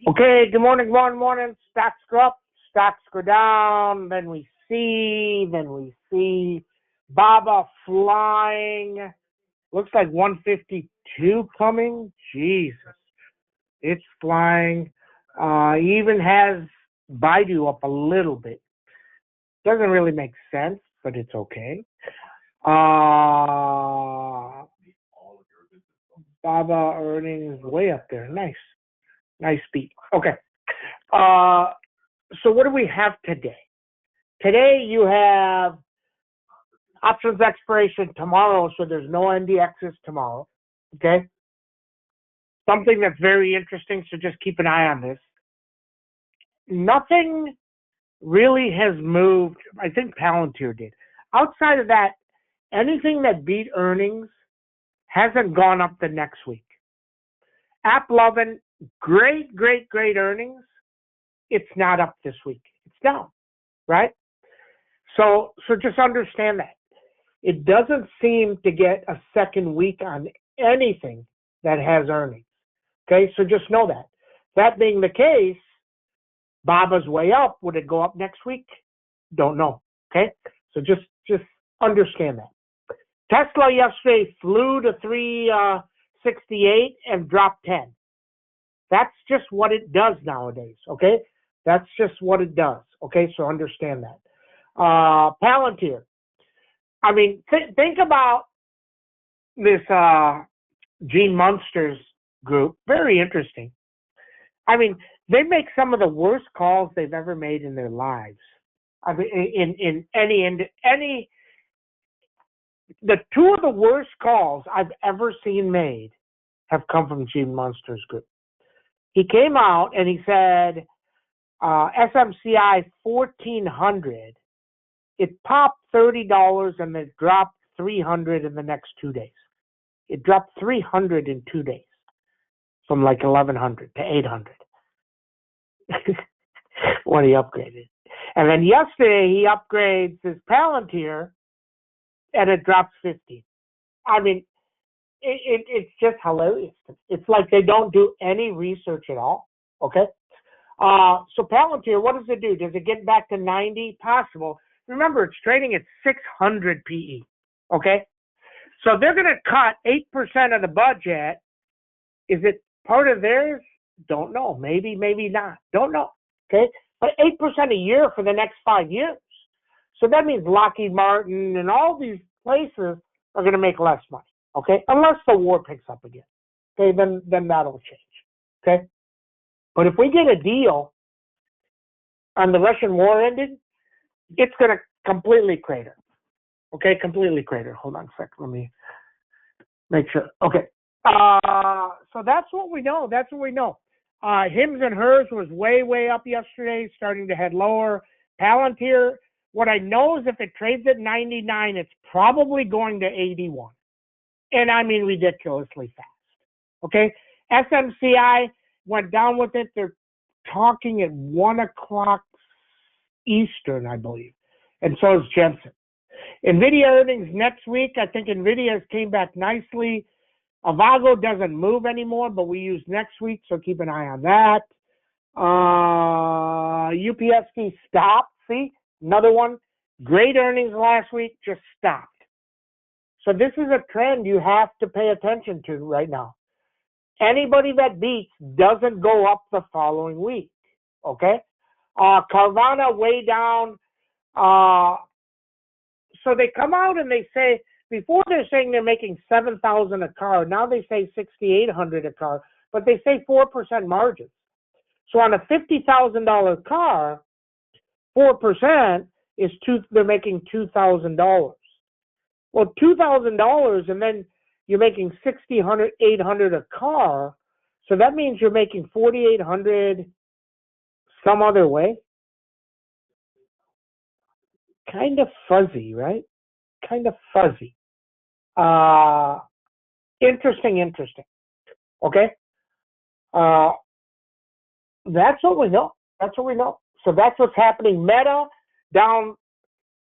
Okay, good morning, Stocks go up, stocks go down. Then we see Baba flying. Looks like 152 coming. Jesus, it's flying. Even has Baidu up a little bit. Doesn't really make sense, but it's okay. Baba earnings way up there. Nice beat. Okay. So what do we have today? Today you have options expiration tomorrow, so there's no NDXs tomorrow. Okay. Something that's very interesting, so just keep an eye on this. Nothing really has moved. I think Palantir did. Outside of that, anything that beat earnings hasn't gone up the next week. AppLovin, great earnings. It's not up this week. It's down, right? So just understand that. It doesn't seem to get a second week on anything that has earnings. Okay, so just know that. That being the case, Baba's way up. Would it go up next week? Don't know. Okay, so just understand that. Tesla yesterday flew to 368 and dropped 10. That's just what it does nowadays. Okay, that's just what it does. Okay, so understand that. Palantir. I mean, think about this Gene Munster's group. Very interesting. I mean, they make some of the worst calls they've ever made in their lives. I mean, in any the two of the worst calls I've ever seen made have come from Gene Munster's group. He came out and he said, SMCI 1400, it popped $30 and it dropped 300 in the next 2 days. It dropped 300 in 2 days from like 1100 to 800 when he upgraded. And then yesterday he upgrades his Palantir and it drops 50. I mean, it's just hilarious. It's like they don't do any research at all. Okay. So Palantir, what does it do? Does it get back to 90? Possible. Remember, it's trading at 600 PE. Okay. So they're going to cut 8% of the budget. Is it part of theirs? Don't know. Maybe not. Don't know. Okay. But 8% a year for the next 5 years. So that means Lockheed Martin and all these places are going to make less money. Okay, unless the war picks up again. Okay, then that'll change. Okay, but if we get a deal and the Russian war ended, it's going to completely crater. Okay, completely crater. Hold on a sec. Let me make sure. Okay, so that's what we know. That's what we know. Hims and hers was way up yesterday, starting to head lower. Palantir, what I know is if it trades at 99, it's probably going to 81. And I mean ridiculously fast. Okay? SMCI went down with it. They're talking at 1 o'clock Eastern, I believe. And so is Jensen. NVIDIA earnings next week. I think NVIDIA has came back nicely. Avago doesn't move anymore, but we use next week, so keep an eye on that. UPST stopped. See? Another one. Great earnings last week, just stopped. So this is a trend you have to pay attention to right now. Anybody that beats doesn't go up the following week. Okay? Carvana way down. So they come out and they say, before they're saying they're making $7,000 a car, now they say $6,800 a car, but they say 4% margins. So on a $50,000 car, 4% is they're making $2,000. Well, $2,000 and then you're making $6,800, $800 a car. So that means you're making $4,800 some other way. Kind of fuzzy, right? Kind of fuzzy. Interesting. Okay? That's what we know. So that's what's happening. Meta down,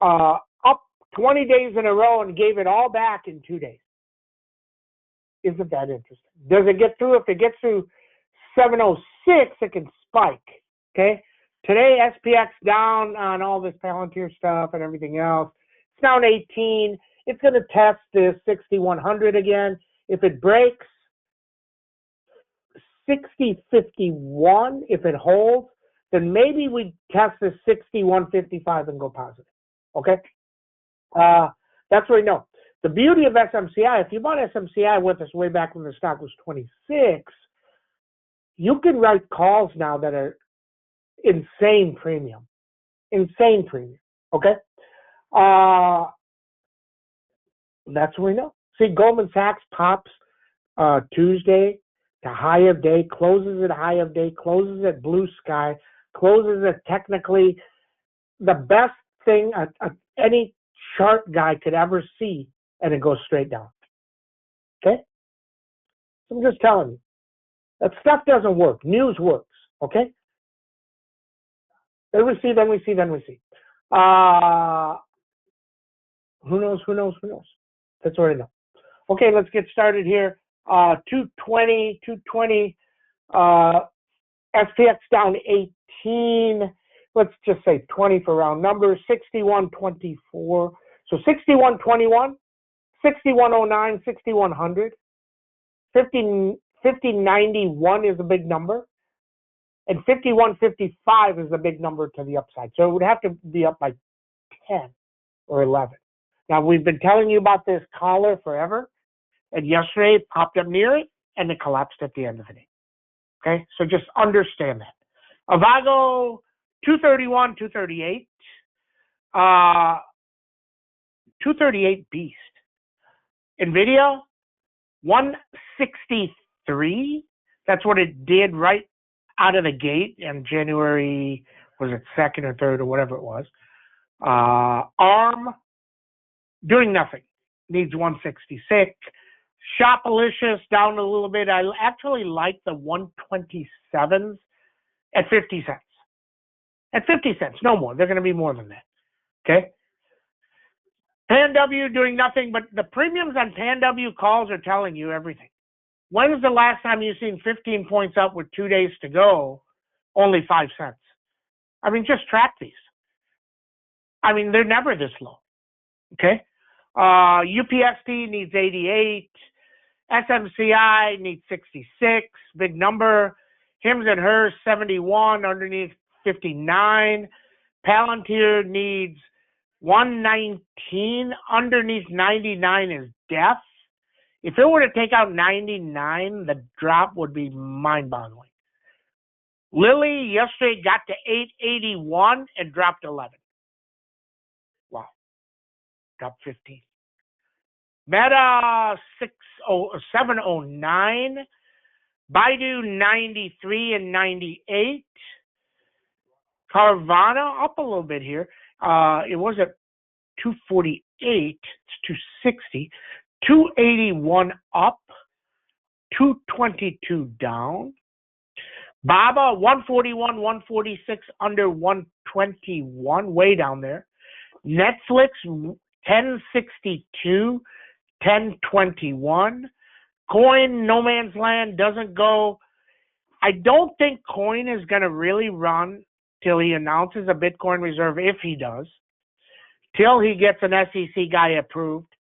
up 20 days in a row and gave it all back in 2 days. Isn't that interesting? Does it get through? If it gets through 706, it can spike. Okay. Today, SPX down on all this Palantir stuff and everything else. It's down 18. It's going to test this 6100 again. If it breaks 6051, if it holds, then maybe we test the 6155 and go positive. Okay? That's what we know. The beauty of SMCI, if you bought SMCI with us way back when the stock was 26, you can write calls now that are insane premium. Insane premium. Okay? That's what we know. See, Goldman Sachs pops Tuesday to high of day, closes at high of day, closes at blue sky, closes at technically the best thing any chart guy could ever see, and it goes straight down. Okay? I'm just telling you. That stuff doesn't work. News works. Okay? Then we see, then we see, then we see. Who knows? That's what I know. Okay, let's get started here. 220, SPX down 18. Let's just say 20 for round numbers. 61.24. So 61.21, 61.09, 6100. 50.91 is a big number. And 51.55 is a big number to the upside. So it would have to be up by 10 or 11. Now, we've been telling you about this collar forever. And yesterday it popped up near it and it collapsed at the end of the day. Okay, so just understand that. Avago 231, 238, 238 beast. Nvidia 163. That's what it did right out of the gate in January. Was it 2nd or 3rd or whatever it was? ARM doing nothing. Needs 166. Shopalicious down a little bit. I actually like the 127s at 50 cents. At 50 cents, no more. They're going to be more than that. Okay? PanW doing nothing, but the premiums on PanW calls are telling you everything. When was the last time you've seen 15 points up with 2 days to go, only 5 cents? I mean, just track these. I mean, they're never this low. Okay? UPST needs 88. SMCI needs 66. Big number. Hims and Hers 71 underneath 59. Palantir needs 119 underneath 99 is death. If it were to take out 99, the drop would be mind-boggling. Lilly yesterday got to 881 and dropped 11. Wow. Dropped 15. Meta 709. Baidu 93 and 98. Carvana up a little bit here. It was at 248. It's 260. 281 up. 222 down. Baba 141, 146 under 121, way down there. Netflix 1062, 1021. Coin, no man's land, doesn't go. I don't think Coin is going to really run till he announces a Bitcoin reserve, if he does, till he gets an SEC guy approved,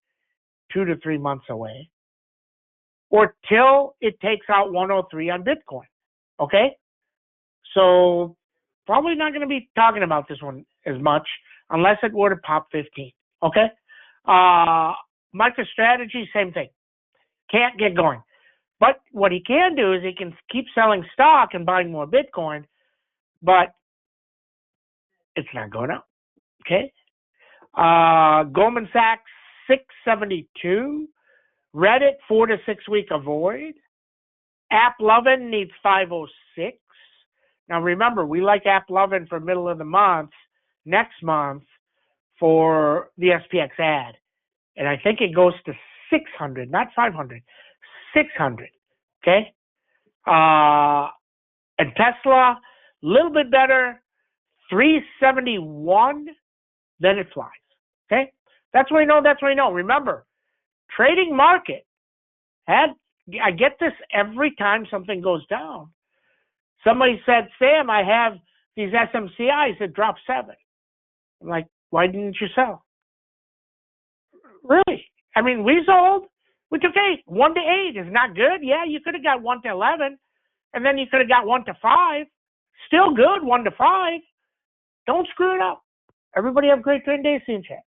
2 to 3 months away, or till it takes out 103 on Bitcoin. Okay? So probably not going to be talking about this one as much unless it were to pop 15. Okay? MicroStrategy, same thing. Can't get going. But what he can do is he can keep selling stock and buying more Bitcoin, but it's not going up. Okay? Goldman Sachs, 672. Reddit, 4 to 6 week avoid. AppLovin needs 506. Now remember, we like AppLovin for middle of the month, next month, for the SPX ad. And I think it goes to 600, not 500, 600. Okay? And Tesla, a little bit better, 371, then it flies. Okay? That's what we know, that's what we know. Remember, trading market I get this every time something goes down. Somebody said, Sam, I have these SMCIs that drop 7. I'm like, why didn't you sell? Really? I mean, we sold. We took 8. 1 to 8 is not good. Yeah, you could have got 1 to 11, and then you could have got 1 to 5. Still good, 1 to 5. Don't screw it up. Everybody have a great trading day. See you in chat.